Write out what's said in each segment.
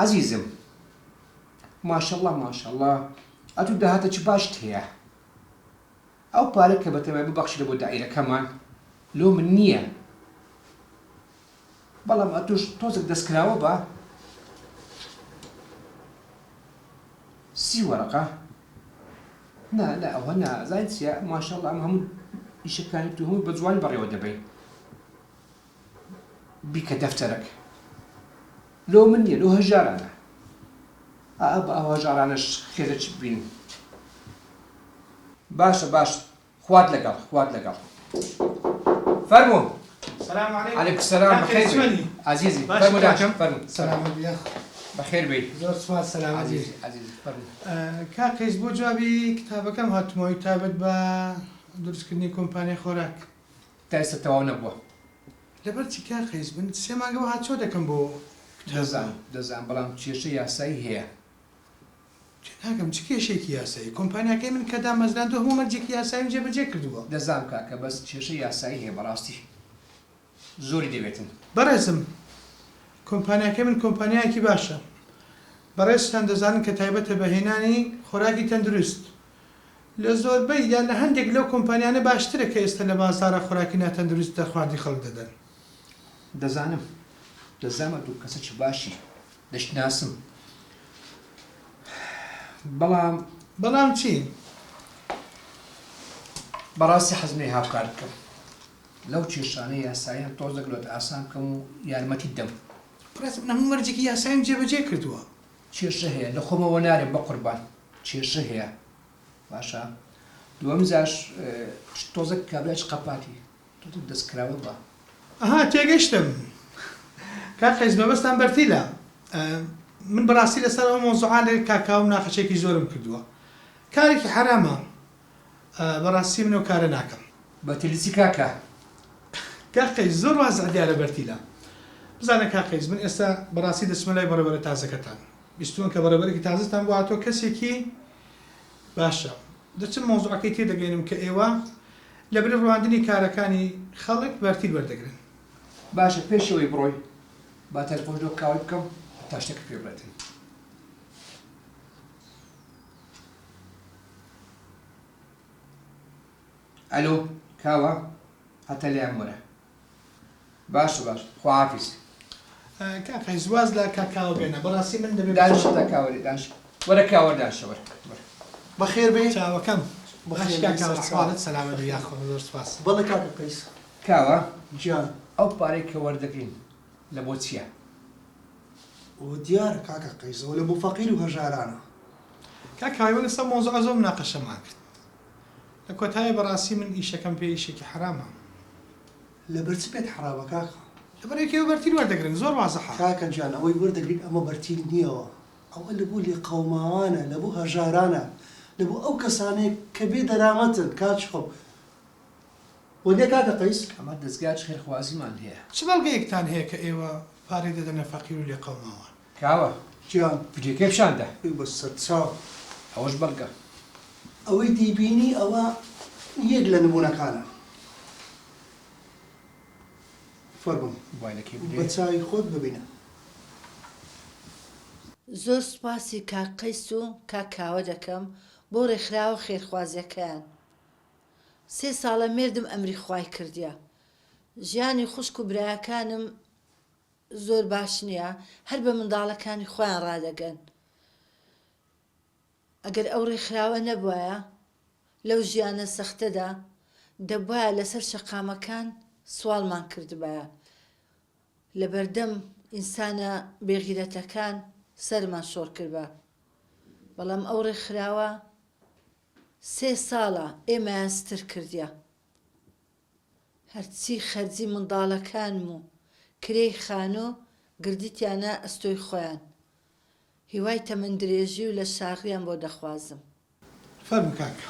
عزيزم ما شاء الله ما شاء الله ئەتو داهاتە باشت هەیە ئەو پارە کە بەتەمای ببەخشیدە بۆ دائیرەکەمان لۆ من نییە بەڵام ئەتوش تۆزێک دەستکراوە بە 30 وەرەقە نا ئەوە نازانیت چییە ماشەڵڵا ئەم هەموو ئیشەکانی تو هەمووی بە جوانی بەڕێوە دەبەین بیکە دەفتەرێک لۆ من نییە لۆ هەژارانە بە ئەو هەژارانەش خێرە چ ببین باشە باش خوات لەگەڵ فەرموو السلام عليكم. عليكم السلام بخير عزيزي فرمو داشم فرمو سلام عليكم. بخير بي زۆر سپاس سلام عزيزي فرمو کاکەیس بۆ جوابی کتابەکەم هاتمەوەی تابەت بە دروستکردنی کۆمپانیای خۆراک تا ئێستا تەواو نەبووە لەبەرچی کاکەیس بن 3 مانگەوە هات چۆ دەکەم بۆ دەزانم بەڵام کێشە یاسایی هەیە ناکەم چ کێشێکی یاسایی کۆمپانیاکەی من کە دامەزران تۆ هەموو مەرجێکی یاسایم جێبەجێ کردووە دەزانم کاکە بەس کێشە یاسایی هەیە بەڕاستی زۆری دەوێتن بەڕێزم کۆمپانیاکەی من کۆمپانیایەکی باشە بەڕێزتان دەزانن کە تایبەتە بەهێنانی خۆراکی تەندروست لە زۆربەی یان لە هەندێک لەو کۆمپانیانە باشترە کە ئێستا لە بازارە خۆراکی ناتەندروست دەخواردی خەڵک دەدەن دەزانم دوو کەسەکی باشی دەشناسم بەڵام چی؟ بەڕاستی حەزمەی هاوکار بکەم لەو کێشانەی یاساییان تۆزێک لۆت ئاسان بکەم و یارمەتی دەم بەڕێزم هەموو مەرجێکی یاسایم جێبەجێ کردووە کێشە هەیە لە خۆمەوە نارێم بە قوربان کێشە هەیە باشە دووەم زاش تۆزێک کابراش قەپاتی تۆ دەستکراوە بە ئەها تێگەشتم کاکەیس مەبەستان بەرتیلە من بەڕاستی لەسەر ئەو مۆزوعانە کاکاو ناخەچێکی زۆرم کردووە کارێکی حرامە بەڕاستی منەوە کارە ناکەم بە تیلیسی کاکە کاکەیس زۆر وازع دیارە بەرتیلە بزانە کاکەیس من ئێستا بەڕاستی دەچمە لای بەڕێوەرە تازەکەتان بیستوون کە بەڕێوەرێکی تازتان بۆ هاتۆ کەسێکی باشە دەچم مۆزوعەکەی تێدەگەینم کە ئێوە لە بری ڕواندنی کارەکانی خەڵک بەرتیل وەردەگرن باشە پێشەوەی بڕۆی با تەلەفۆنۆ کاوی بکەم تا شتێک پێ بڵێتن ئەلۆ کاوە هەتە لێیان وەرە باشە خواحافیز کاکەیس واز لە کاکاوە بێنە بەڕاستی من دەبێت دانش تا کاوەری دانش وەرە کاوە دانشە وەرە بەخێر بێ چاوەکەم بەخێر سەلامەت یاخۆ زۆر سپاس بەڵێ کاکەیس کاوە گیان ئەو پارەی کە وەردەگرین لە بۆ چییە؟ و دیارە کاکەیسەوە لە بۆ فەقیر و هەژارانە کاکاوە لەسەر مۆزوع زۆر مناقەشەمان کرد لە کۆتایە بەڕاستی من ئیشەکەم پێ ئیشێکی حرامە لەبەر چ پێت حرامە کاکە لەبەرێکەوە بەرتیل وەردەگرن زۆر وازەحە کاکە گیان ئەوەی وەردەگرین ئەمە بەرتیل نییەوە ئەوە لە بۆ لێ قەوماوانە لە بۆ هەژارانە لە بۆ ئەو کەسانەیە کە بێ دەرامەتن کاچ خۆم وەدێ کاکەیس ئەمە دەستگاچ خێرخوازیمان هەیە چ بەڵگەیەکتان هەیە کە ئێوە پارەی دەدەنە فەقیر و لێ قەوماوان کاوە گیان ڤیدیۆکەی پیشاندا بە سەر چاو ئەوەش بەڵگە ئەوەی دیبینی ئەوە یەک لە نمونونەکانە فەرموو بە چاوی خۆت ببینە زۆر سوپاسی کاکەیس و کاکاوە دەکەم بۆ ڕێکخراوە خێرخوازیەکەیان 3 ساڵە مێردم ئەمری خوای کردیە ژیانی خوشک و برایەکانم زۆر باش نییە هەر بە منداڵەکانی خۆیان ڕادەگەن ئەگەر ئەو ڕێکخراوە نەبووایە لەو ژیانە سەختەدا دەبوایە لەسەر شەقامەکان سوالمان کردبایە لە بەردەم ئینسانە بێغیرەتەکان سەرمان شۆڕ کردبە بەڵام ئەو ڕێکخراوە 3 ساڵە ئێمەیان ستر کردیە هەرچی خەرجی منداڵەکانم و کرێی خانۆ گردیتیانە ئەستۆی خۆیان هیوای تەمەندرێژی و لە شاغیان بۆ دەخوازم فەرموو کاکە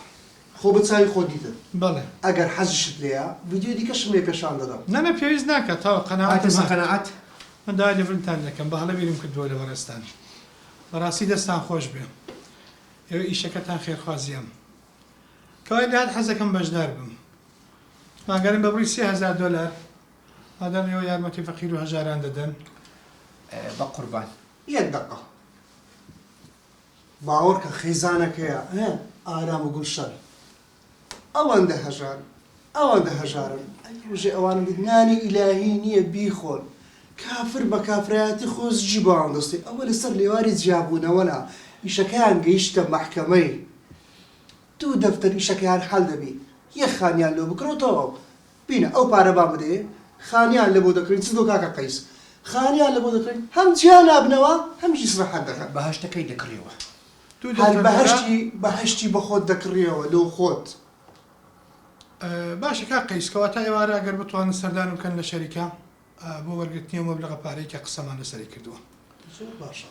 خۆ بە چاوی خۆ دیتن بەڵێ ئەگەر حەزشت لێیە ڤیدیۆ دیکەشم لێ پێشان دەدەم نەنە پێویست ناکە تاوە قەنەعەت من داوای لەڤرتان دەکەم بە هەڵە بیرم کردووە لە بەڕێستان بەڕاستی دەستان خۆش بێ ئێوە ئیشەکەتان خێرخوازیەم کەوای لات حەزەکەم بەشدار بم ماگەرم بە بڕی 30,000 دۆلار مادام ئێوە یارمەتی فەقیر و هەژاران دەدەن بە قوربان یەک دقە باوەڕ کە خێزانەکەیە ئارام و گوڵشەر ئەوەندە هەژار ئەوەندە هەژارن ئەژێ ئەوان نانی ئیلاهی نییە بیخۆن کافر بە کافرایەتی خۆزجی بەوان دەستی ئەوە لەسەر لێواری جیابوونەوەنا ئیشەکەیان گەیشتە مەحکەمەی دوو دەفتەر ئیشەکەیان حەڵ دەبی یەک خانیان لێ بکڕۆتەوە بینە ئەو پارە با بدەیە خانیان لە بۆ دەکڕین چ دۆ کاکە قەیس خانیان لە بۆ دەکڕین هەم جیان نابنەوە هەم ئیسراحەت دەکەن بەهەشتەکەی دەکڕیەوە هەر بەهەشتی بە خۆت دەکڕیەوە لەو خۆت باشە کا قەیسکەوە تا ئێوارە ئەگەر بتوانن سەردان بکەن لە شەریکە بۆ وەرگرتنی مەبلەغە پارەی کە قسەمان لەسەری کردووە باشە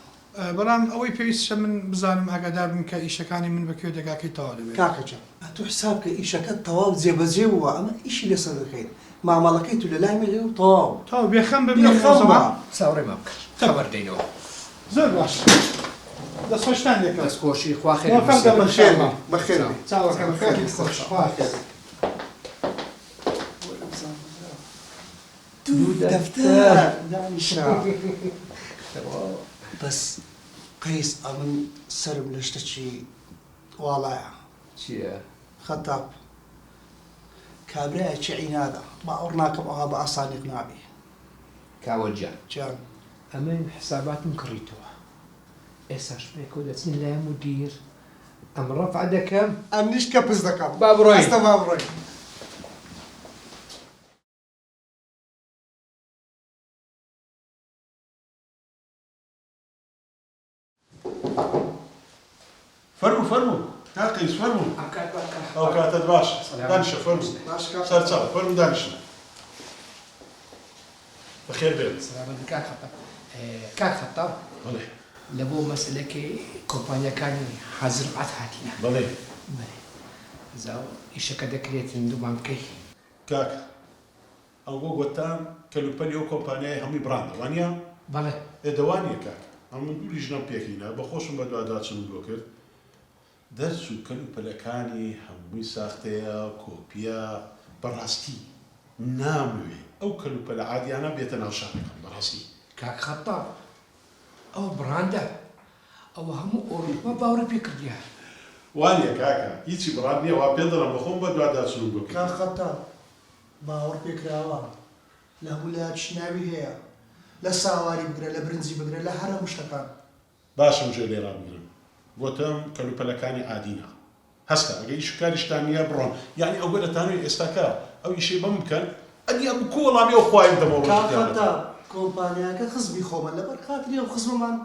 بەڵام ئەوەی پێویستە من بزانم ئاگادار بم کە ئیشەکانی من بەکوێ دەگاکەی تەواو دەبێت کاکەجان تۆ حساب کە ئیشەکەت تەواو جێبەجێ بووە ئەمە ئیشی لەسەر دەکەین مامەڵەکەی تو لە لای مێ و تەواو تاو بێخەم ببێ بێخەمە ساوڕێ ما بکە خەبەر دەینەوە زۆر باش دەستخۆشتان لێکە دەستخۆشی خوا خێر موفق بێ. دەبن. بەخێر بەخێر چاوەکە بەخێری خۆش دوو دەفتەر بەس قەیس ئەمن سرم لە شتەکی واڵایە چییە؟ خەتاب کابرایەکی عینادە باوەڕ ناکەم ئەوها بە ئاسانیق نابێ کاوەجان جان ئەمە حساباتم کڕیتەوە ئێساش پێکۆ دەچین لای مدیر ئەم ڕەفع دەکەم ئەم نیش کە پز دەکەم با بڕۆین. ئەستە با بڕۆین فرمو فرمو تا قيس فرمو ئەم کات باکە. او كاتت باش دانش فرمو باش کاک. صار صار فرمو دانش بخير بيت سلامت کاک خەتاب کاک خەتاب بلي لە بۆ مەسلەکەی کۆمپانیەکانی حەزرعەت هاتیە بلي زاو ئیشەکە دەکرێتن دوومان بکەی كاك او قوتان كلوباني او كومبانيا همي براند وانيا بەڵێ دوانيا كاك ام من دولي جنب بيكينا بخوشم بدو اداتشن بلوكر درسو كلوبانيكاني همي ساختيا كوبيا براستي ناموي او كلوبالا عادي انا بيتنا شارك براستي کاک خەتاب ئەو براندە ئەوە هەموو ئۆروپا باوەڕ پێ کردیە وانيا كاكا هیچی براد نییە وا پێدەڵم بەخۆم بە دوواداچون بکە کاک خەتاب باوەڕ پێکراوە لە ویلایەت شناوی هەیە لە ساواری بگرە لە برنجی بگرە لە هەرە شتەکان باشم ژێ لێرا بگرم بۆتەم کەلوپەلەکانی عادینە هەستا ئەگەر ئیشکاریشتان نییە بڕۆن یعنی ئەو گەلەتانوی ئێستاکە ئەو ئیشەی بەم بکەن ئەدی ئەم کۆڵامی ئەو خوایم کاک دەمەوە خەتاب کۆمپانیاکە خزمی خۆمە لەبەر خاتری ئەو خزممان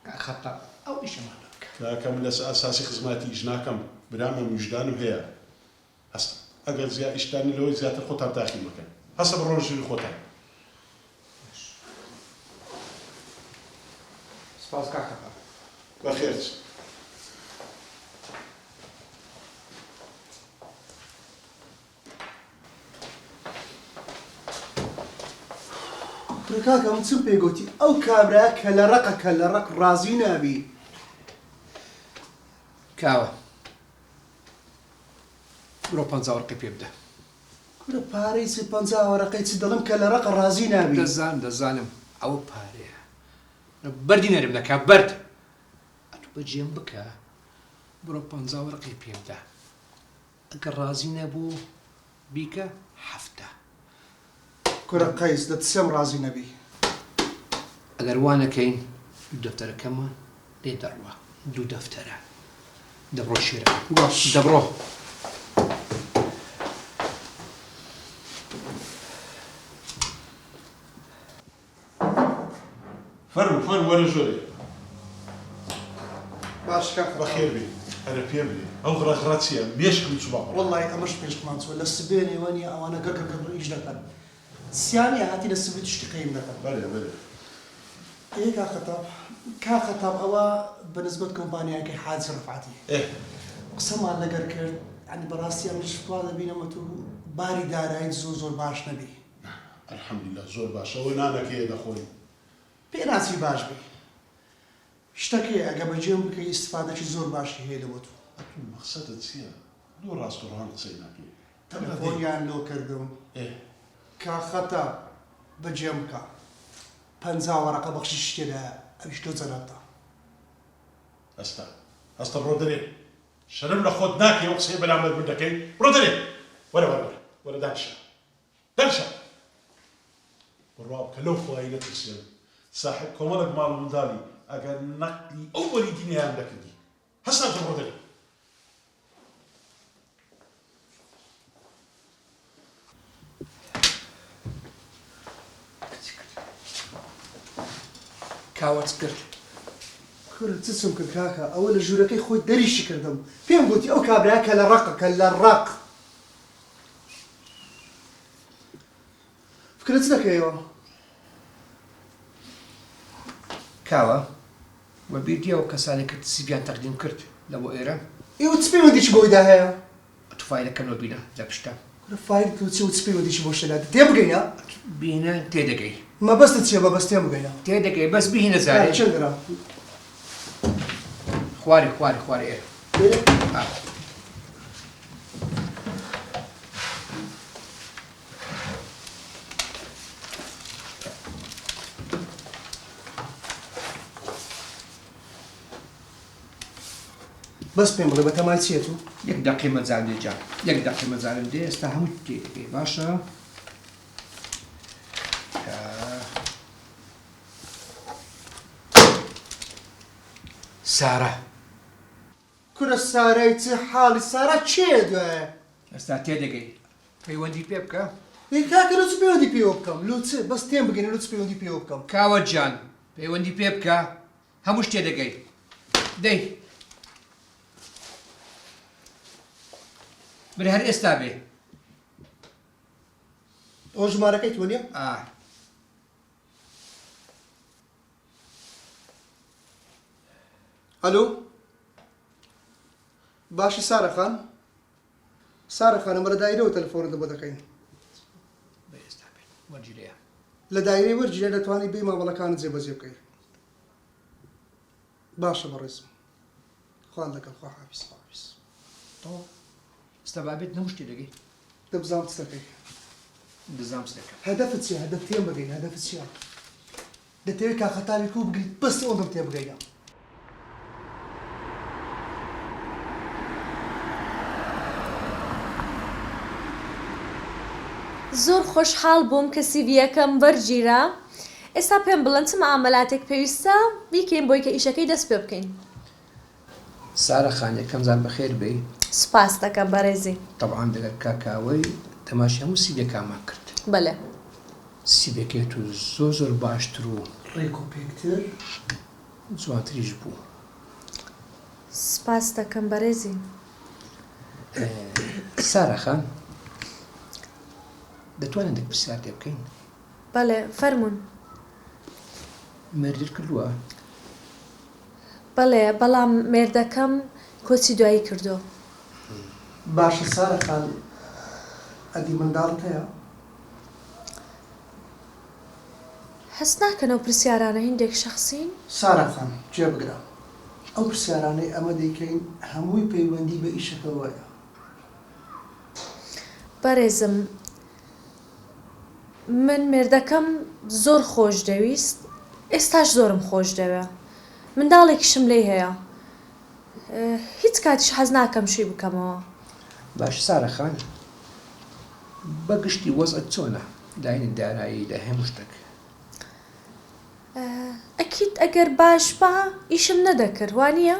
کاک خەتاب ئەو ئیشەمان بکە کاکەم لەس ئاساسی خزمەتی ئیش ناکەم برامە موژدانم هەیە هەستا ئەگەر زیاد ئیشتانی لەوەی زیاتر خۆتان تاقی مەکەن هەستا بڕۆن ژووری خۆتان سپاس کاک خەتاب بەخێر کاکە ئەم چم پێگوتی ئەو کابرا کە لە ڕقە کە لە ڕق ڕازی نابی کاوە بڕۆ 50 وەرقی پێ بدە کورە پارەی چ 50 وەرەقەی چ دەڵم کە لە ڕقە ڕازی نابی دەزانم ئەوە پارەیە بەردی نەرم نەکا بەرد ئەتو بەجێم بکە بڕۆ 50 وەرقی پێ بدە ئەگەر ڕازی نەبوو بیکە هەفتە کورە قەیس دەتسێم ڕازی نەبی ئەگەر وانەکەین دوو دەفتەرەکەمان لێ دەڕوە دوو دەفتەرە دەبڕۆ شێرە باش دەبڕۆ فرمو فرمو وەرە ژۆرێ باش کاک بەخێر بێ هەرە پێ بێ ئەو غڕەغڕە چییە مێشکم چ باڕ وەڵی ئەمەش پێشمان چوە لە سبێنێ وەنی ئەوانە گەرگەکە ئیش دەکەن سیانی هاتی لە سبێت شتی قەیم دەکەن بەێ بێ کا خەتاب ئەوە بەنسبەت کۆمپانیاکەی حاجی ڕفعاتی قسەمان لەگەر کرد ئەنی بەڕاستی ئەمش وا دەبینەمە تو باری دارایی زۆر باش نەبی الحەمدولله زۆر باشە ئەوەی نانەکەیە دەخۆین پێناچی باش بی شتەکەی ئەگە بەجێم بکەی ئیسفادەکی زۆر باشی هەیە لە بۆ تو مەقسەدت چییە؟ دوو ڕاستۆڕان قسەی ناکەی تەلەفۆنیان لۆ کردم کا خەتاب بەجێم بکە 50 وەرەقە بەخشی شتێدا ئەویش تۆ جەنابتە هەستە ڕۆ دەرێ شەرم لە خۆت ناکەی ئەو قسەی بەلامەت من دەکەی ڕۆ دەرێ وەرە دانشە بڕوا بکە لەو خۆی نەترسێن صاحب کۆمەڵێک ماڵ و منداڵی ئەگەر نەقلی ئەو وەلیدینیان دەکردی هەستا تۆ ڕۆ دەرێ کاوەت کرد کورە چچم کرد کاکە ئەوە لە ژوورەکەی خۆی دەریشی کردم پێم گوتی ئەو کابرا کە لە ڕقە کە لە ڕق فکرت چ دەکەیەوە کاوە وە بیردیە و کەسانی کە سیڤیان تەقدیم کرد لە بۆ ئێرە ئێوە چ پەیوەندیی بۆیدا هەیە توفایلەکەمەوە بینە لە پشتە کورە فایل تو چ و چ پەیوەندیی بۆ شەلات تێبگەینە بینە تێدەگەی مەبەستت چییە بەبەست تێبگەینە تێدەگەی بەس بهینە زارێ چەندرا خوارێ ئێرە بەس پێم بڵێ بە تەمای چییە تو یەک دەقی مەجال لێجا یەک دەقی مەجالم دێ ئێستا هەموو تێدەگەی باشە سارە کورە سارای چ حاڵی سارا چێ دوایە ئێستا تێدەگەی پەیوەندی پێ بکە کاکە لە چ پەیوەندی پێوە بکەم لۆ چ بەس تێم بگەینە لۆ چ پەیوەندی پێوە بکەم کاوە جان پەیوەندی پێ بکە هەمووش تێدەگەی دەی برە هەر ئێستا بێ ئەو ژمارەکەی تۆ نییە ئەلۆ باشی سارە خانم لە دایرەوە تەلەفۆنت بۆ دەکەین ئێستا بێ وەرجێرەیە لە دایرەی وەرجێ دەتوانانی بێ مامەڵەکانت جێبەجێ بکەیت باشە بەڕێزم خوان لەگەڵ خوا حافیز ئێستا بابێت نەموش تێدەگەی دەبزانم چ دەکەی دەزانم چ دەکەم هەدەفت چییە هەدەف تێم بگەین هەدەفت چییە دەتەوێت کاخەتاوی کوو بگریت بەستی ئەوەندەم تێ بگەینە زۆر خۆشحاڵ بووم کە سیڤیەکەم وەرگیرا ئێستا پێم بڵێن چ مەعامەلاتێک پێویستە بیکەین بۆی کە ئیشەکەی دەست پێ بکەین سارە خان یەکەم زار بەخێر بێ سوپاس دەکەم بەڕێزی طبعاً دەگەر کاکاوەی تەماشای هەموو سیڤێکامان کرد بەڵێ سیڤێکێت و زۆر باشتر و ڕێک و پێکتر جوانتریش بوو سوپاس دەکەم بەڕێزی سارە خان دەتوانن دەک پرسیار لێ بکەین بەڵێ فەرموون مێردر کردووە بەڵێ بەڵام مێردەکەم کۆچی دوایی کردو باشە سارە خان ئەدی منداڵت هەیە هەست ناکەنەوە پرسیارانە هیندێک شەخسین سارە خان جێبگرە ئەو پرسیارانەی ئەمە دەیکەین هەمووی پەیوەندی بە ئیشەکەوەیە بەڕێزم من مێردەکەم زۆر خۆش دەویست ئێستاش زۆرم خۆش دەوێ منداڵێکیشم لێ هەیە هیچ کاتیش حەز ناکەم شووی بکەمەوە باش سارە خان بەگشتی وەزعت چۆنە لاینی دارایی لە هەموو شتێک ئەکید ئەگەر باش بە ئیشم نەدەکرد وانە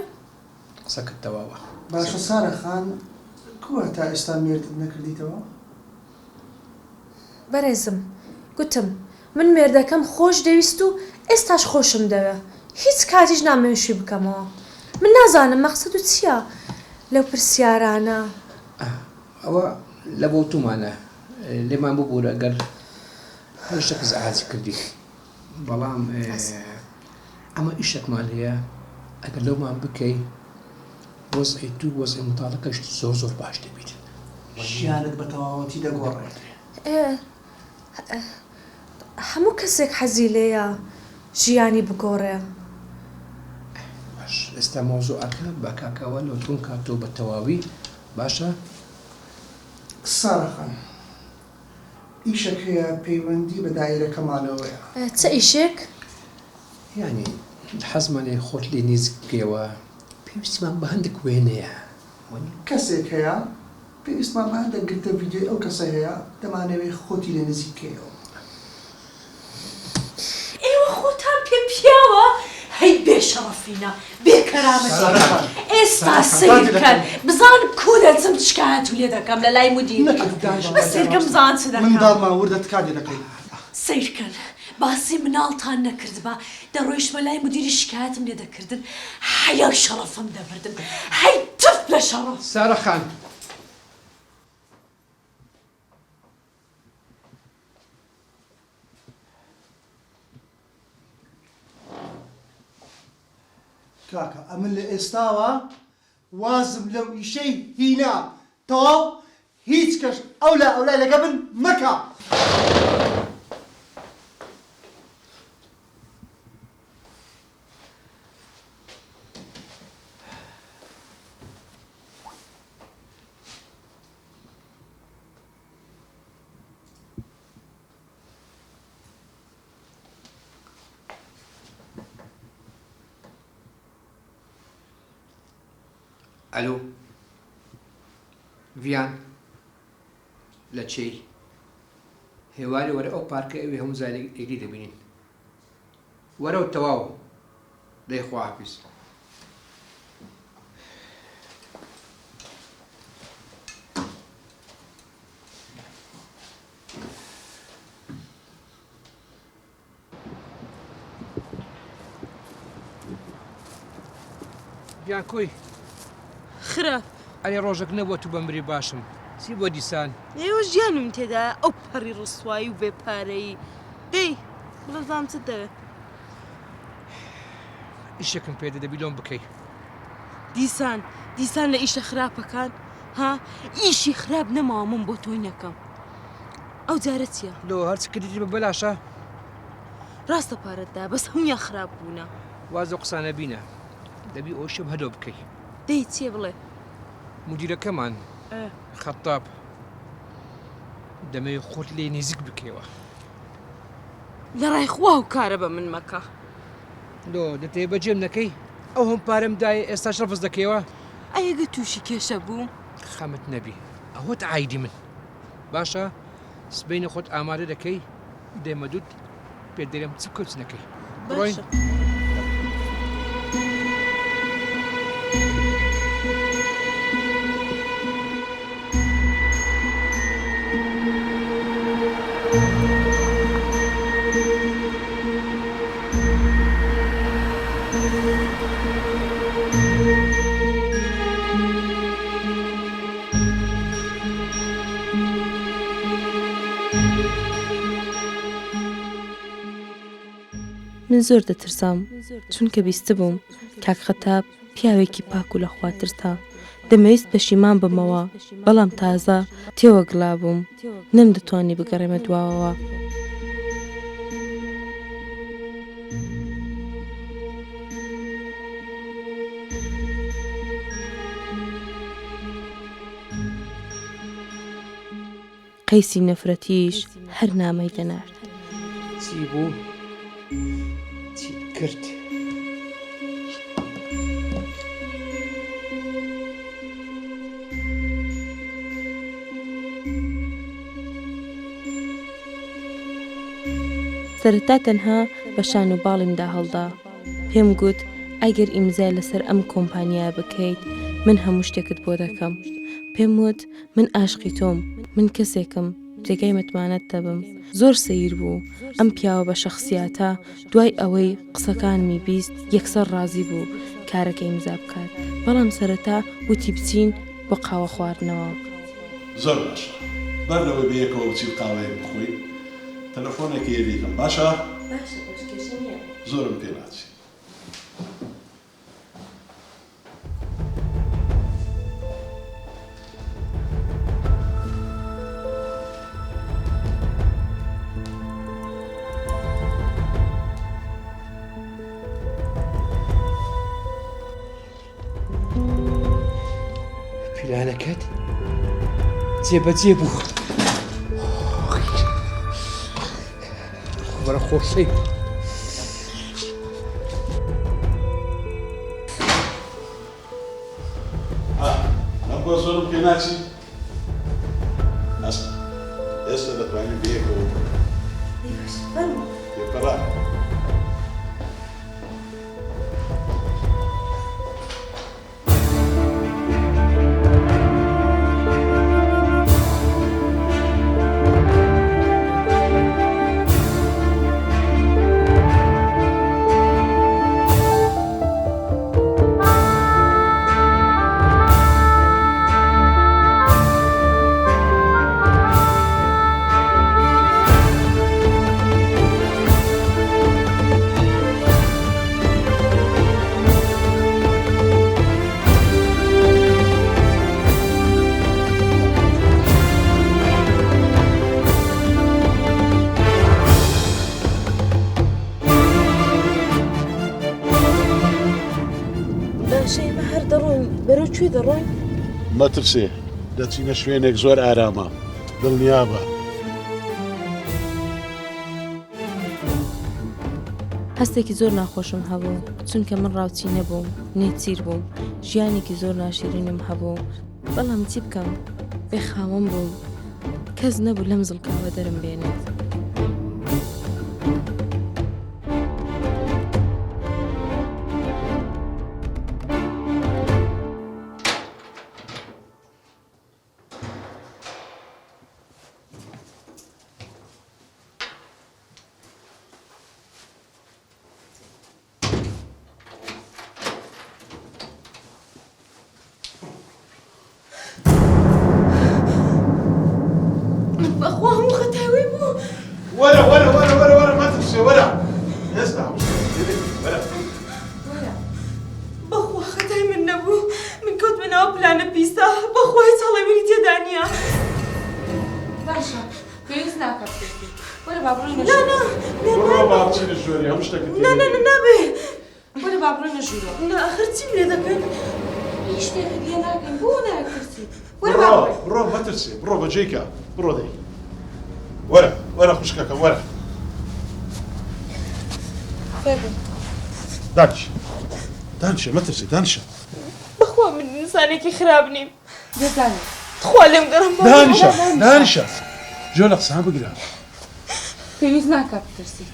قسەکەت تەواوە باشە سارە خان کووە تا ئێستا مێردت نەکردیتەوە بەڕێزم گوتم من مێردەکەم خۆش دەویست و ئێستاش خۆشم دەوێ هیچ کاتیش نامێشوی بکەمەوە من نازانم مەقسەد و چییە لەو پرسیارانە ئەوە لە بۆ تومانە لێمان ببوورە ئەگەر هەر شتێک زەحاجی کردی بەڵام ئەمە ئیشێکمان هەیە ئەگەر لەومان بکەی وەزعی تو وەزعی متاڵەکەش زۆر باش دەبیت ژیانت بە تەواوەتی دەگۆڕێت هەموو کەسێک حەزی لێیە ژیانی بگۆڕێ باش ئێستا مۆزوعەکە بە کاکەوە لەوتون کاتۆ بە تەواوی باشە سارە خان ئیشێک هەیە پەیوەندی بە دایرەکەمانەوەیە چه ئیشێک؟ یعنی حەزمان لێ خۆت لێ نزیک بکەوە پێویستیمان بە هەندێک وێنەیە کەسێک هەیە پێویستمان بە هەندێک گرتە ڤیدیۆی ئەو کەسە هەیە دەمانەوێت خۆتی لێ نزیک بکەیەوە. ئێوە خۆتان پێ پیاوە هەی بێشەڕەفینە بێکەرامەتی ئێستا سیرکەن بزانم کو دەچم شکایەت و لێ دەکەم لە لای مدیر سیرکەم بزان چ دەکەم منداڵمان وردە تکاتی دەکەین. سیرکەن باسی مناڵتان نەکردبا دەڕۆیشتمە لای مدیری شکایەتم لێ دەکردن هەیە شەڕەفم دەبردم هەی تف لە شەڕەف. سارە خان کاکە ئەمن لە ئێستاوە وازم لەو ئیشەی هینا تەواو هیچ کەس ئەولای لەگە من مەکە. ئەلۆ ڤیان لە چی هێواری وەرە ئەو پارکە ئەوێ هەموو زای ئێگری دەبینین وەرە و تەواو دەی خواحافیز. ڤیان کۆی خرە ئەرێ ڕۆژێک نەبووە تو بەمبری باشم چی بۆ دیسان ئێوە ژیانم تێدا ئەو پەڕی ڕسوایی و بێپارەی دەی بڵێزانم چ دەوێت ئیشێکم پێ دەبی لۆم بکەی دیسان لە ئیشە خراپەکان ها ئیشی خراپ نەماوە من بۆ تۆی نەکەم ئەو جارە چییە لۆ هەرچ کردی بە بەلاشە ڕاستە پارەتدا بەس هەمویان خراپ بوونە وازە قسانە بینە دەبی ئەو شەم هەدۆ بکەی دەی چێ بڵێ مدیرەکەمان خەتاب دەمەوێت خۆت لێ نزیک بکەوە لە ڕای خوا و کارە بە من مەکە لۆ دەتەوێت بەجێم نەکەی ئەو هەم پارەم دایە ئێستاش ڕەفز دەکەیەوە ئەگە تووشی کێشە بوو خەمت نەبی ئەوەت عایدی من باشە سبەینە خۆت ئامادە دەکەی دێمەدوت پێ دەرێم چ کەوت نەکەی بڕۆین من زۆر دەترسام چونکە بیستە بووم کاک خەتاب پیاوێکی پاک و لە خواترتا دەمەویست پەشیمان بمەوە بەڵام تازە تێوەگڵا بووم نەم دەتوانی بگەڕێمە دواوەوە قەیسی نەفرەتیش هەر نامەی دەنارد چی بوو چیت کرد سەرەتا تەنها بە شان و باڵیمدا هەڵدا پێم گوت ئەگەر ئیمزای لەسەر ئەم کۆمپانیا بکەیت من هەموو شتێکت بۆ دەکەم پێم وت من ئاشقی تۆم من کەسێکم جێگای متمانەت دەبم زۆر سەیر بوو ئەم پیاوە بە شەخسیاتە دوای ئەوەی قسەکانمی بیست یەکسەر ڕازی بوو کارەکەی ئیمزا بکات بەڵام سەرەتا وتی بچین بۆ قاوە خواردنەوە زۆر باشە بەرەوەی بەیەکەوە بچین قاوەیەک بخۆین تەلەفۆنێکی یەکەم باشە زۆرم پێ ناچێت پلانەکەت جێبەجێ بوو بەرە خۆشەی بۆ زۆرم پێ ناچی ئەستا ئێستا دەتوانین بەیەکەوە پێپەڕا باشەیمە هەر دەڕۆین بەرەو کوێ دەڕۆین؟ مەترسێ دەچینە شوێنێک زۆر ئارامە دڵنیابە هەستێکی زۆر ناخۆشم هەبوو چونکە من ڕاوچی نەبووم نێچیر بووم ژیانێکی زۆر ناشیرینم هەبوو بەڵام چی بکەم بێخاوەم بووم کەس نەبوو لەم زڵکاوە دەرم بێنێت بەخوا هەموو خەتاوی بوو وەرە مەترسێ وەرە ئێستا وەرە بەخوا خەتای من نەبوو من کەوتمەوە پلانە پیسا بەخوا هیچ هەڵێوری تێدا نییە باشە پێویست ناکات پێکی وەرە با بڕۆینە بڕۆ با بچینە ژووری هەموو شتێکت نابێ وەرە با بڕۆینە ژوورۆ ئاخر چیم لێ دەکەن هیچ شتێکت لێ ناکەین بۆ ناکرسی وەرە با بڕۆین بڕۆ مەترسێ بڕۆ بەجێیکە بڕۆ دەی وەرە خوشکەکە وەرە دانیشە مەترسێ دانیشە بەخوا من ئینسانێکی خراپ نیم دەزانێت خوا لێم گەڕم دانیشە جۆ لە قسان بگرە پێویست ناکات بترسی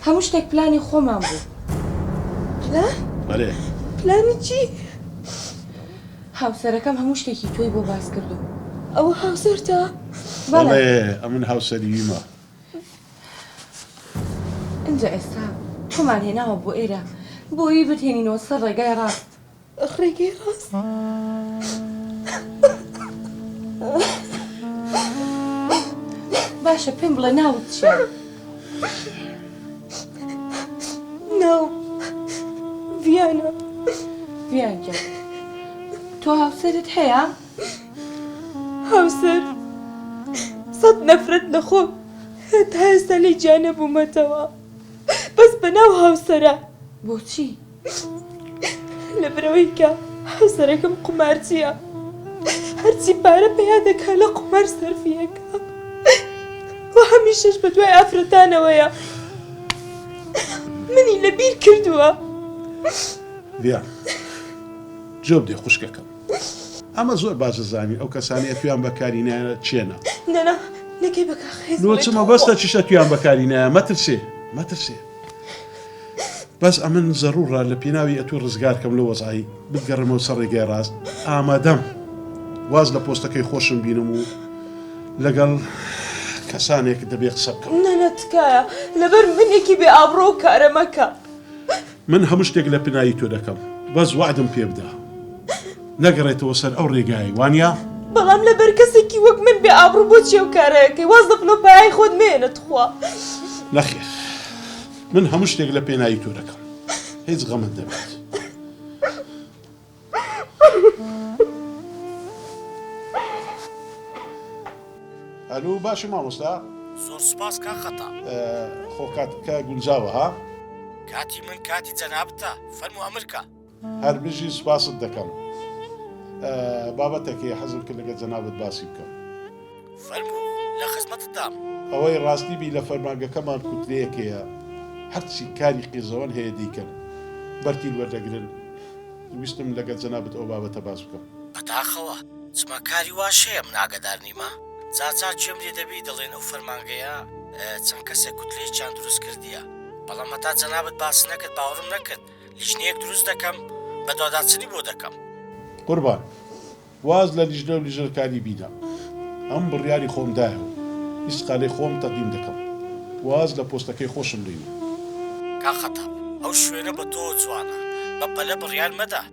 هەموو شتێک پلانی خۆمان بوو بەڵێ پلانی چی؟ هاوسەرەکەم هەموو شتێکی تۆی بۆ باس کردو ئەوە هاوسەرتە؟ بەڵێ ئەمن هاوسەریمە ئەنجا ئێستا تۆمان هێناوە بۆ ئێرە بۆی بتێنینەوە سەر ڕێگای ڕاست ڕێگەی ڕاست باشە پێم بڵێ ناوت چیە؟ ناو ڤیانە ڤیانجا تۆ هاوسەرت هەیە؟ هاوسەر سەد نەفرەت نەخۆ هێتا ئێستا لێی جا نەبوومەتەوە بەس بەناو هاوسەرە بۆچی؟ لەبرەوەی کە هاوسەرەکەم قومارچیە هەرچی پارە پێیا دەکا لە قومار سەرفیەکە و هەمیشەش بە دوای ئافرەتانەوەیە منی لەبیر کردووە ڤیان جۆ بدێ خوشکەکەم ئەمە زۆر باشە زانی ئەو کەسانی ئەتویان بەکارینایە چێنە نەنا نەکەی بەکە خێز نۆچمە بەستە چیشە تویان بەکارینایە مەترسێ بەس ئەمن زەڕوڕە لە پێناوی ئەتوی ڕزگارکەم لە وەزایی بگەڕمەوە سەر ڕێگای ڕاست ئامادەم واز لە پۆستەکەی خۆشم بینم و لەگەڵ کەسانێک دەبێ قسە بکەم نەنە تکایە لەبەر منێکی بێ ئابڕۆ و کارە مەکە من هەموو شتێک لە پێناوی تۆ دەکەم بەس وعدم پێ بدە نەگەڕێتەوە سەر ئەو ڕێگای وانیا بەڵام لەبەر کەسێکی وەک من بێ ئابڕوو بۆ چێو کارەکەی واز لە فلۆپایای خۆت مێنە تخوا نەخێر من هەموو شتێک لە پێناوی تۆ دەکەم هیچ غەمت دەبێت ئەلو باشی مامۆستا زۆر سوپاس کا خەتا خۆ کاتکە گونجاوە ها کاتی من کاتی جەنابتە فەرموو ئەمرکە هەر بژی سوپاست دەکەم بابەتێکی حەزم کرد لەگەڵ جەنابەت باسی بکەم فەرموو لە خزمەتتام ئەوەی ڕاستی بی لە فەرمانگەکەمان کوترەیەکەیە هەرچی کاری قیزەوەن هەیە دیکەن بەرتی وەردەگرن ویستم لەگەڵ جەنابەت ئەو بابەتە باس بکەم بەداخەوە چمەکاری واشەیە من ئاگدار نیمە جاجار گوێم لێ دەبی دەڵێن ئەو فەرمانگەیە چەند کەسێک کوتلەیەکیان دروست کردیە بەڵام هەتا جەنابەت باس نەکرد باوەڕم نەکرد لیژنەیەک دروست دەکەم بە دواداچنی بۆ دەکەم قوربان واز لە لیژنە و لیژنەکاری بیدا ئەم بڕیاری خۆمدایەوە ئیسقالەی خۆم تەقدیم دەکەم واز لە پۆستەکەی خۆشم لێوە کا خەتاب ئەو شوێنە بە تۆ جوانە بە پەلە بڕیار مەدا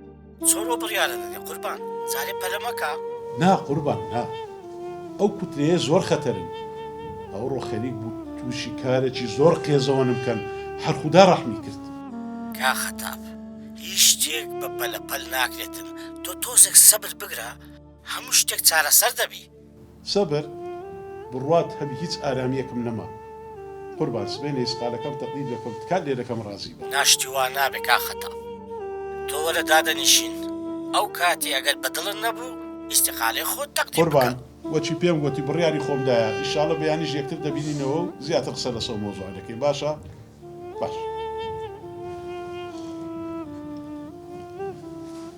چۆرۆ بڕیارە دەدێ قوربان جارێ پەلە مەکە نا قوربان نا ئەو کوتلەیە زۆر خەتەرن ئەو ڕۆخەریک بوو تووشی کارێکی زۆر قێزەوەنم بکەن هەرخودا ڕەحمی کرد کا خەتاب هیچ شتێک بە پەلە پەل ناکرێتن تۆ تۆزێک سەبر بگرە هەموو شتێک چارەسەر دەبی سەبر بڕوات هەبی هیچ ئارامیەکم نەما قوربان سبەینە ئیسقالەکەم تەقدیم دەکەم تکات لێ دەکەم ڕازی بە ناشتی وا نابێ کا خەتاب تۆ وەرە دادەنیشین ئەو کاتی ئەگەر بەدڵن نەبوو ئیستیقالەی خۆت تەقدیم بکە قوربان وەچی پێم گوتی بڕیاری خۆمدایە ئیشاڵە بەیانیش یەکتر دەبینینەوە و زیاتر قسە لەسەر مۆزوعەکەی باشە باش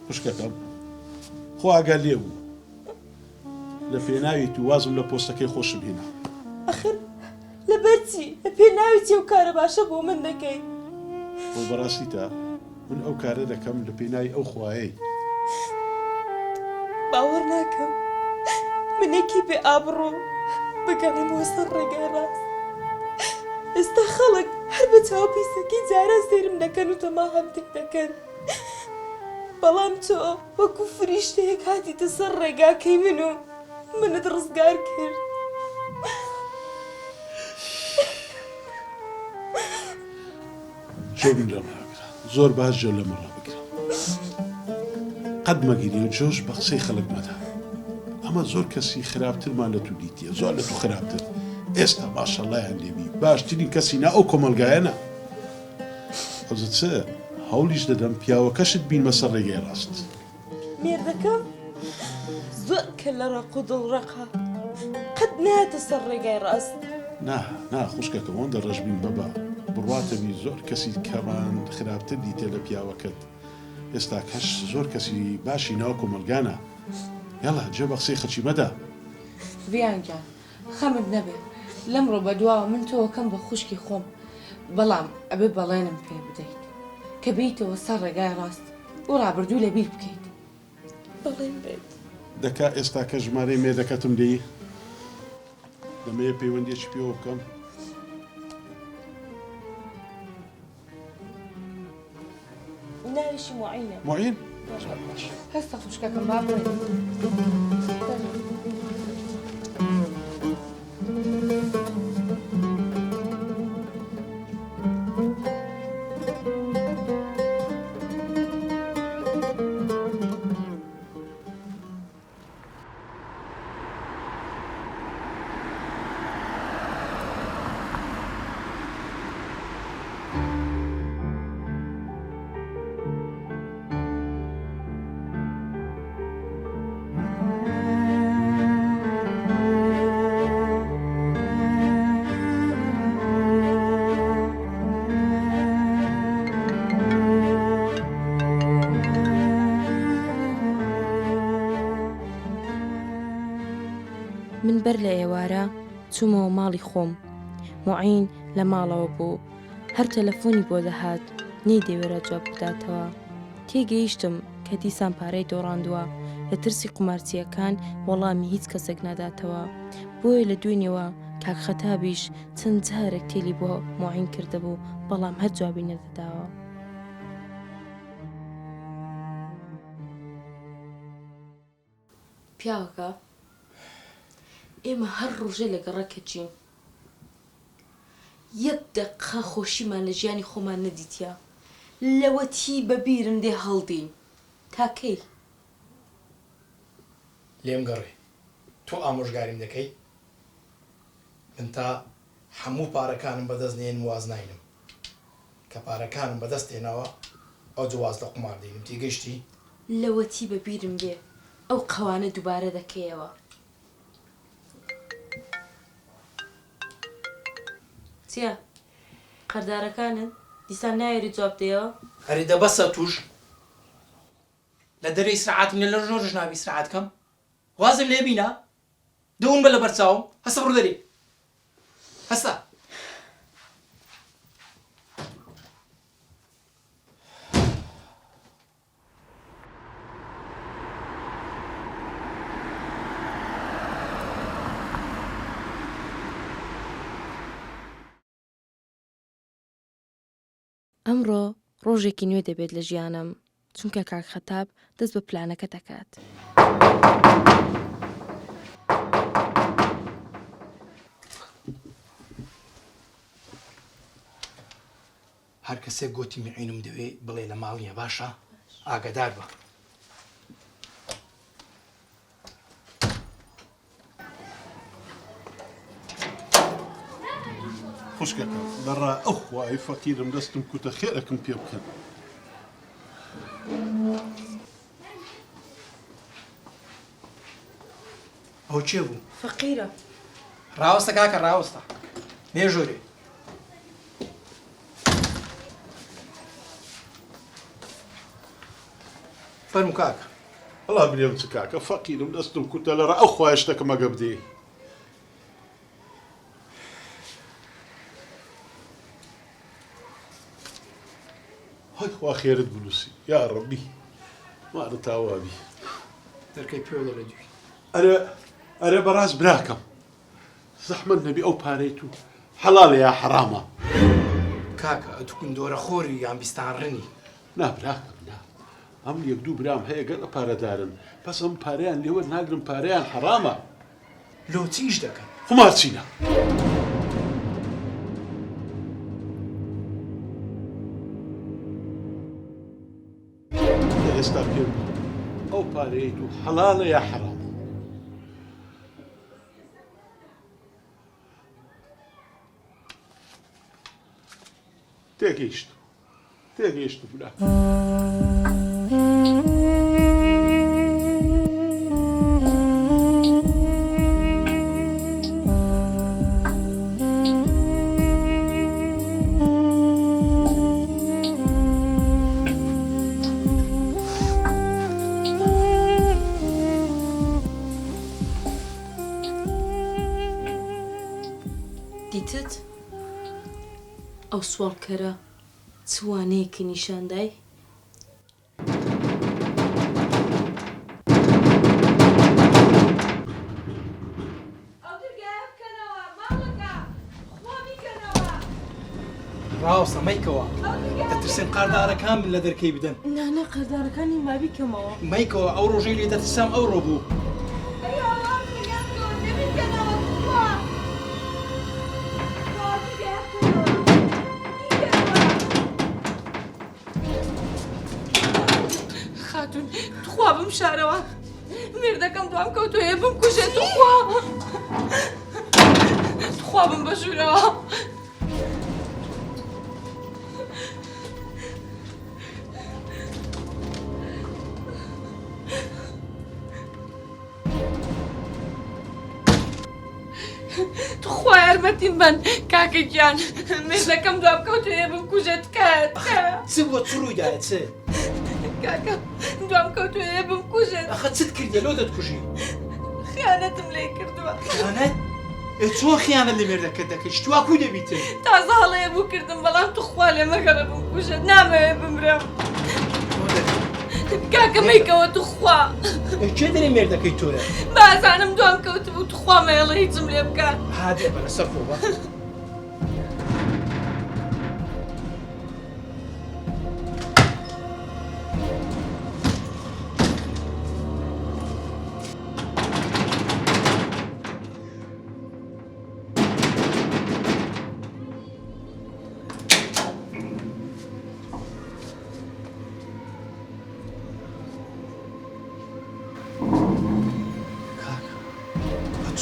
خوشکەکەم خۆ ئاگال لێ بوو لە پێناوی تو وازم لە پۆستەکەی خۆشم هێنا ئەخر لەبەرچی لە پێناوی ئەو کارە باشە بۆ من دەکەی بۆ بەڕاستی تا من ئەو کارە دەکەم لە پێناوی ئەو خوایەی باوەڕ ناکەم منێکی بێ ئابڕۆ بگەڕێمەوە سەر ڕێگای ڕاست ئێستا خەڵک هەر بە چاو پیسەکەی جارە سێرم دەکەن و تەما هەمتێک دەکەن بەڵام تۆ وەکو فریشتەیەک هاتیتە سەر ڕێگاکەی من و منت ڕزگار کرد جۆم لەمە بگرە زۆر باش جۆ لەمە ڕابگرە قەت مەگیری و جۆش بە قسەی خەڵک مەدا ئەمە زۆر کەسی خراپترمان لە تو دیتیە زۆر لە تو خراپتر ئێستا ماشەڵڵایان لێبی باشترین کەسی نا ئەو کۆمەلگایەنە ئەوزت چ هەوڵیش دەدەم پیاوەکەشت بینمە سەر ڕێگای ڕاست مێردەکەم زۆر کە لە ڕق و دڵڕەقا قەت ناتە سەر ڕێگای ڕاست نا خوشکەکەم ئەوەندە ڕەشبین بەبا بڕواتەبی زۆر کەسی کەمان خراپتر دیتێ لە پیاوەکەت ئێستا کەش زۆر کەسی باشی ناو کۆمەلگانە یاڵا جێ بە قسەی خەچی مەدا ڤیانگیان خەمت نەبێت لەمڕۆ بەدواوە من تۆوەکەم بە خوشکی خۆم بەڵام ئەبێ بەڵێنم پێ بدەیت کە بیتەوە سەر ڕێگای ڕاست و ڕابردوو لەبیر بکەیت بەڵێن بێت دەکا ئێستا کە ژمارەی مێردەکەتم دەی دەمەیە پەیوەندیەکی پێوە بکەم ناویشی معینە معین هەستا خوشکەکەم با بڵێن من بەر لە ئێوارە چوومەوە ماڵی خۆم معین لە ماڵەوە بوو هەر تەلەفۆنی بۆ دەهات نەی دەوێرە جواب بداتەوە تێگەیشتم کە دیسان پارەی دۆڕاندووە لە ترسی قومارچیەکان وەڵامی هیچ کەسێک ناداتەوە بۆیە لە دوێنێەوە کاک خەتابیش چەند جارێک تێلی بۆ معین کردهبوو بەڵام هەر جوابی نەدەداوە پیاوەکە ئێمە هەر ڕۆژێ لە گەڕەکەچین یەک دەقە خۆشیمان لە ژیانی خۆمان نەدیتیا لەوەتی بەبیرم دێ هەڵدین تاکەی لێم گەڕێ تۆ ئامۆژگاریم دەکەی من تا هەموو پارەکانم بەدەست نێن واز ناینم کە پارەکانم بەدەست هێناوە ئەو جواز لە قومار دێنم تێگەیشتی لەوەتی بەبیرم دێ ئەو قەوانە دووبارە دەکەیەوە چییە؟ قەردارەکانن دیسان نایێری جواب دێەوە؟ هەری دەبەسە توش لە لە دەرەی سرعات منە لە ژۆرش ناوی سرعات کەم وازم لێ بینە دەون بە لە بەرچاوم هەستە بڕۆ دەرێ هەستە ئەمڕۆ ڕۆژێکی نوێ دەبێت لە ژیانم چونکە کاک خەتاب دەست بە پلانەکە دەکات. هەر کەسێک گۆتی میعینم دەوێ بڵێ لە ماڵ نییە باشە ئاگادار بە. خوشکەکە بەڕا ئەو خوای فەقیرم دەستم کوتە خێرەکەم پێ بکەن. ئەو چێ بوو؟ فەقیرە. ڕاوەستە کاکە ڕاوەستە مێژۆرێ. فەرموو کاکە. هەڵا برێم چ کاکە فەقیرم دەستم کوتە لەڕا ئەو خوای شتەکەم ئەگە بدێ. هەی خوا خێرت بنووسی یا ڕەبی مارە تاوابی. دەرکەی پێ لە دوی. ئەرێ بەڕاست براکەم زەحمەت نەبی ئەو پارەیت و حەڵالە یا حرامە. کاکە ئەتوکن دۆرە خۆری یان بیستان ڕنی. نا براکەم نا ئەم یەک دوو برام هەیە گەڵە پارەدارن پس ئەم پارەیان لێوە ناگرم پارەیان حرامە. لۆ چیش دەکەن؟ خمار چینە؟ ئێستا پێم ئەو پارەیت و حەڵالە یا حرامە؟ تێگەیشت برا. دیتت ئەو سوالکەرە چوانەیەکی نیشاندای؟ ڕاوەستە مەیکەوە دەترسێن قاردارەکان بن لە دەرکەی بدەن. نانە قەردارەکانی ما بیکەمەوە. مەیکەوە ئەو ڕۆژەی لێ دەترسام ئەو ڕۆ بوو. خاتون تخوا بم شارەوە مێردەکەم دوام کەوتوێ بمکوژێت تخوا بم بە ژوورەوە. تخوا یارمەتیم بن کاکە گیان مێردەکەم دوام کەوتوێ بمکوژێت کات چ بۆ چ ڕوویدایە چ؟ کاکە دوام کەوتوێ بمکوژێت. ئەخە چت کردە لۆ دەتکوژی؟ خیانەتم لێ کردووە. خیانەت؟ چۆن خیانەت لە مێردەکەت دەکەی؟ شتوا کوی دەبیتن؟ تازە هەڵەیە بوو کردم بەڵام توخوا لێ مەگەڕە بمکوژێت نامەوێ بمرم. کاکە مەیکەوە توخوا. کێ دەرێ مێردەکەی تۆرە؟ بازانم دوام کەوتبوو توخوا مەیەڵە هیچم لێ بکات. هادێ بەرە سەر خۆ بە.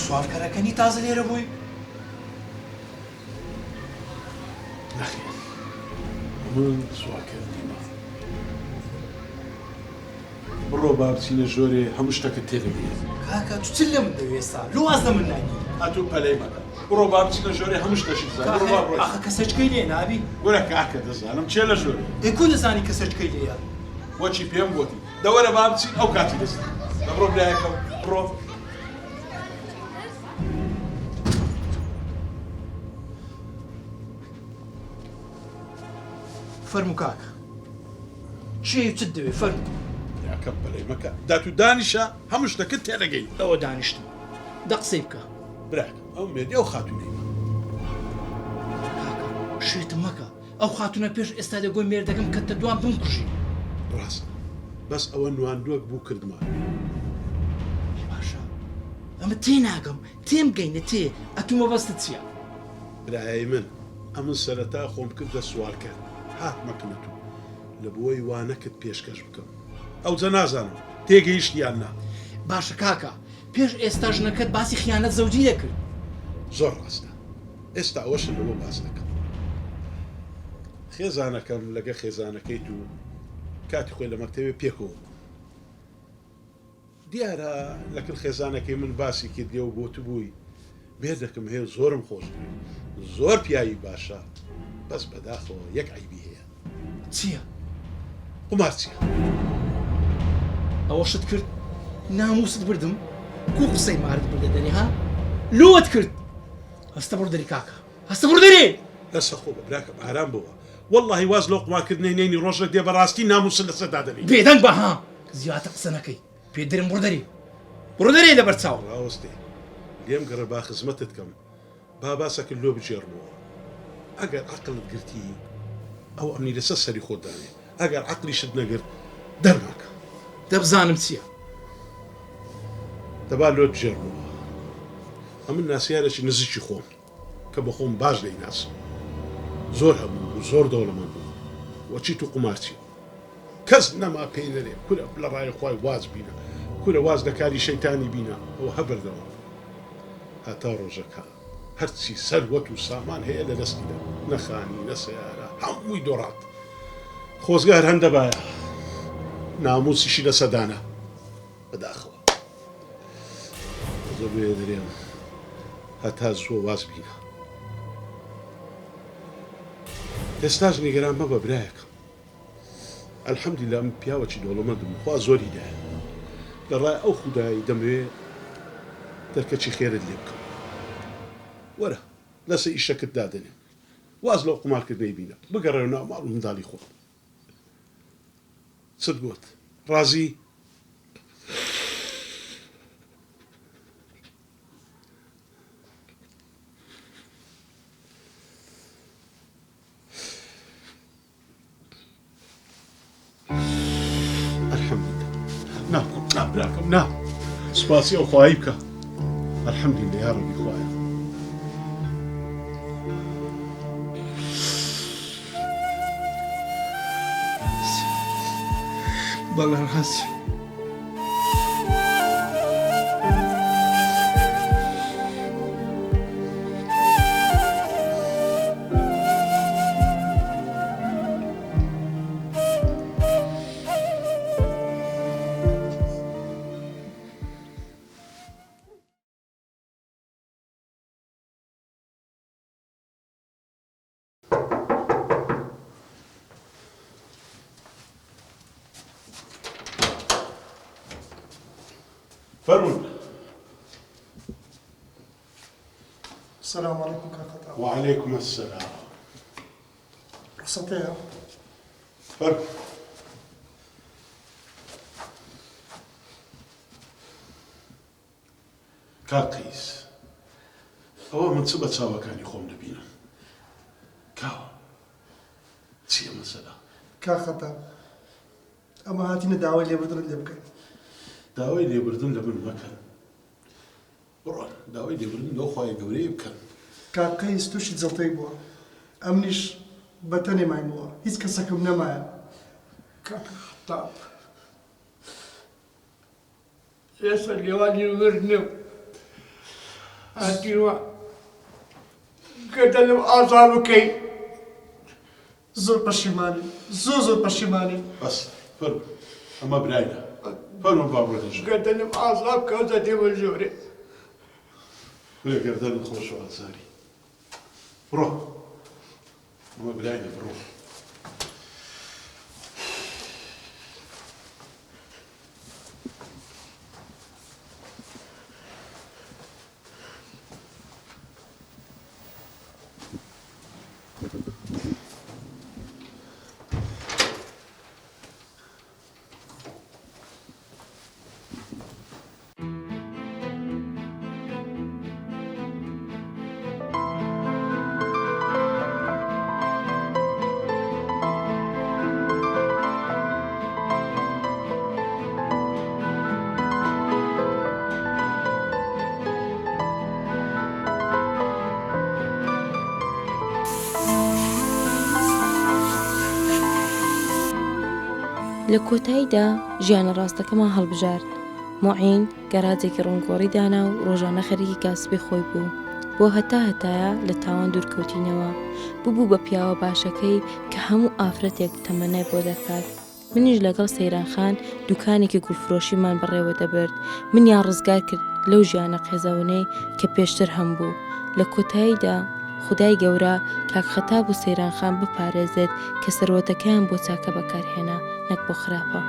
سوالکەرەکەنی تازە لێرە بووی؟ نەخێر من سوالکەر نیمە. بڕۆ با بچینە ژۆرێ هەموو شتەکەت تێدەبێت. کاکە تو چ لە من دەوێستا لۆ واز لە من ناگی. هاتوو پەلەی مەکە بڕۆ با بچینە ژۆرێ هەموو شتەشی بزانێ. بڕۆ با ئاخە کەسەچکەی لێ نابی؟ وەرە کاکە دەزانم چێ لە ژۆرێ. ئێکۆ دەزانی کەسەچکەی لێیە؟ وەچی پێم گوتی دەوەرە با بچین ئەو کاتی دەست دەبڕۆ برایەکەم بڕۆ. فەرموو کاکە چی چت دەوێ فەرموو. یاکەم بەلەی مەکە دات و دانیشە هەموو شتەکەت تێدەگەین. ئەوە دانیشتم دە قسەی بکە. براکەم ئەو مێدی ئەو خاتونەی کاکە شێتم مەکە ئەو خاتونە پێش ئێستا دەگۆی مێردەکەم کە تە دوام بمکوژی. ڕاست بەس ئەوە نواندووەک بوو کردمان. باشە ئەمە تێ ناگەم تێم گەینە تێ ئەتومە بەستت چییە؟ برایەی من ئەمن سەرەتا خۆم کردە سوالکەر هات مەکنەت و لە بۆی وانەکت پێشکەش بکەم ئەو جە نازانم تێگەیشتیان نا. باشە کاکە پێش ئێستا ژنەکەت باسی خیانەت زەوجی دەکرد. زۆر ڕاستە ئێستا ئەوەشە لەوە باس دەکەم. خێزانەکەم لەگە خێزانەکەیت و کاتی خۆی لە مەکتەوێ پێکەوە دیارە لەکرد خێزانەکەی من باسی کردێ و بۆ تو بووی بێ دەکەم هەیە زۆرم خۆش زۆر پیاوی باشە بەس بەداخەوە یەک عیبی هەیە. چییە؟ قمار چییە؟ ئەوە شت کرد ناموست بردم کو قسەی مارد بردە دەری ها لۆت کرد هەستە بڕ دەری کاکە هەستە بڕ دەری لەسە خۆ بە براکەم ئارام بووە واللهی واز لەو قمارکردنەی نێنی ڕۆژێک دێ بەڕاستی ناموسن لەسەر دادەنی بێدەنگ بە ها زیاتر قسە نەکەی پێ دەرم بڕ دەری بڕ دەری لەبەر چاو ڕاوەستێ لێم گەڕە با خزمەتت کەم با باسەکرد لۆ بجێڕمەوە ئەگەر عەقڵت گرتی ئەو ئەمنی لەسەر سەری خۆت دانێ ئەگەر عەقلیشت نەگرت دەرناکە دەبزانم چییە دەبا لۆت بجێڕمەوە ئەمن ناسیارێکی نزیکی خۆم کە بە خۆم باش دەیناسم زۆر هەبوو و زۆر دەوڵەمەند بوو وەچی تو قمارچی کەس نەما پێی نەرێ کورە لە ڕای خوای واز بینە کورە واز لە کاری شەیتانی بینە ئەوە هەبردەوە هەتا ڕۆژەکە هەرچی سەروەت و سامان هەیە لە دەستیدا نەخانی نە سەیارە هەمووی دۆڕات خۆزگار هەندە باە ناموسیشی لە سەدانە بەداخەوە زۆر بێ دەرێم هەتا زۆر واز بینە ئێستاش نیگەران مەبە برایەکە ئەلحەمدولیلا من پیاوەکی دەوڵەمەندم خوا زۆری دایە لە ڕای ئەو خودایی دەمەوێ دەرکەچی خێرت لێ بکەم وەرە لەسەر ئیشەکەت دادەنێ واز لەو قمارکردنەی بینە بگەڕێ ناو ماڵ و منداڵی خۆت چت گوت ڕازی نا براکەم نا سوپاسی ئەو خوایی بکە ئەلحەمدولیلا یا ڕەبی خوایە بەڵێ ڕاستی فەرموون. السلام عليكم كاكا. وعليكم السلام. رخصتي فەرموون. کاک قەیس ئەوە من چ بە چاوەکانی خۆم دەبینم کاوە چییە مەسەلا؟ كاكا ئەمە هاتینە داوای لێبوردن لێ بکەین. داوای لێبوردن لە من مەکەن بڕۆن داوای لێبوردن لەو خوای گەورەی بکەن. کاکەیس تووشی جڵتەی بووە ئەمنیش بەتەنێ مایمەوە هیچ کەسەکەم نەمایە. کاکە خەتاب ئێستا لێوانی وردنم هاتیوە کە دەلم ئازا بکەی. زۆر پەشیمانی زۆر پەشیمانی. بەس فەرموو ئەمە برایە فەرموو بابڕێتەژە کە دەلم ئازا بکە دەدێمە ژۆرێ وێ گەردەنت خۆش و ئازاری بڕۆ ئەمە برایە بڕۆ. لە کۆتاییدا ژیانە ڕاستەکەمان هەڵبژارد. مۆعین گەراجێکی ڕوونگۆڕی دانا و ڕۆژانە خەریکی کاسبی خۆی بوو. بۆ هەتایە لە تاوان دوورکەوتینەوە ببوو بە پیاوە باشەکەی کە هەموو ئافرەتێک تەمەنای بۆ دەکات. منیش لەگەڵ سەیرانخان دوکانێکی گولفرۆشیمان بەڕێوە دەبرد. منیان ڕزگار کرد لەو ژیانە قێزەونەی کە پێشتر هەم بوو. لە کۆتاییدا خودای گەورە کاک خەتاب و سەیرانخان بپارێزێت کە سەروەتەکەیان بۆ چاکە بەکارهێنا نەک بۆ خراپە.